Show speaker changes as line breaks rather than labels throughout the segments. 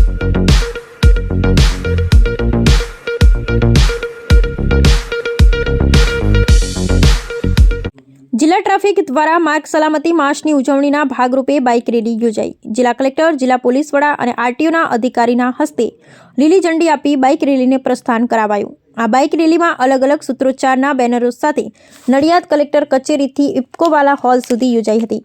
જિલ્લા ટ્રાફિક દ્વારા માર્ગ સલામતી માસની ઉજવણીના ભાગરૂપે બાઇક રેલી યોજાઈ। જિલ્લા કલેક્ટર, જિલ્લા પોલીસ વડા અને આરટીઓના અધિકારીના હસ્તે લીલી ઝંડી આપી બાઇક રેલીને પ્રસ્થાન કરાવાયું। આ બાઇક રેલીમાં અલગ અલગ સૂત્રોચ્ચારના બેનરો સાથે નડિયાદ કલેક્ટર કચેરીથી ઇફકોવાલા હોલ સુધી યોજાઈ હતી।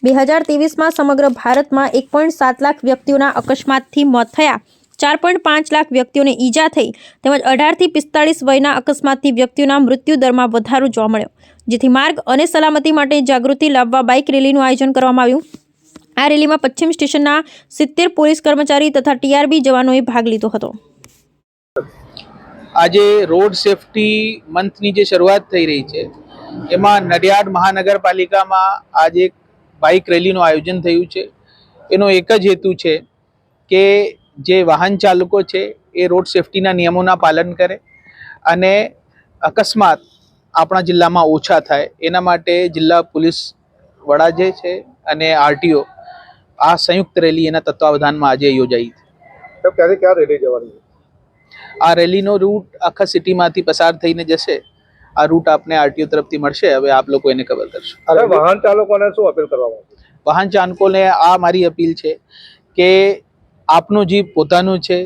2023માં સમગ્ર ભારતમાં 1.7 લાખ વ્યક્તિઓના અકસ્માતથી મોત થયા, 4.5 લાખ વ્યક્તિઓને ઈજા થઈ તેમજ 18 થી 45 વયના અકસ્માતથી વ્યક્તિઓના મૃત્યુદરમાં વધારો જોવા મળ્યો, જેથી માર્ગ અને સલામતી માટે જાગૃતિ લાવવા બાઇક રેલીનું આયોજન કરવામાં આવ્યું। આ રેલીમાં પશ્ચિમ સ્ટેશનના 70 પોલીસ કર્મચારી તથા ટીઆરબી જવાનોએ ભાગ લીધો હતો।
આજે રોડ સેફટી મંથની જે શરૂઆત થઈ રહી છે એમાં નડિયાદ મહાનગરપાલિકામાં આજે એક બાઇક રેલીનું આયોજન થયું છે। એનો એક જ હેતુ છે કે જે વાહન ચાલકો છે એ રોડ સેફટીના નિયમોના પાલન કરે અને અકસ્માત આપણા જિલ્લામાં ઓછા થાય, એના માટે જિલ્લા પોલીસ વડા જે છે અને આરટીઓ આ સંયુક્ત રેલી એના તત્વાવધાનમાં આજે યોજાઈ।
ક્યારે ક્યાં રેલી જવાની?
આ રેલીનો રૂટ આખા સિટીમાંથી પસાર થઈને જશે। આ રૂટ આપને આરટીઓ તરફથી મળશે। હવે આપ લોકો એને કવર કરશો।
વાહન ચાલકોને શું અપીલ કરવા માંગો?
વાહન ચાલકોને આ મારી અપીલ છે કે આપનું જીવ પોતાનું છે,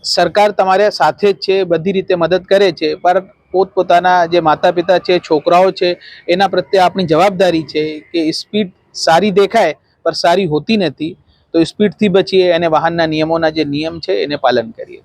સરકાર તમારા સાથે જ છે, બધી રીતે મદદ કરે છે, પણ પોતપોતાના જે માતા પિતા છે, છોકરાઓ છે, એના પ્રત્યે આપણી જવાબદારી છે કે સ્પીડ સારી દેખાય પણ સારી હોતી નથી, તો સ્પીડથી બચીએ અને વાહનના નિયમોના જે નિયમ છે એને પાલન કરીએ।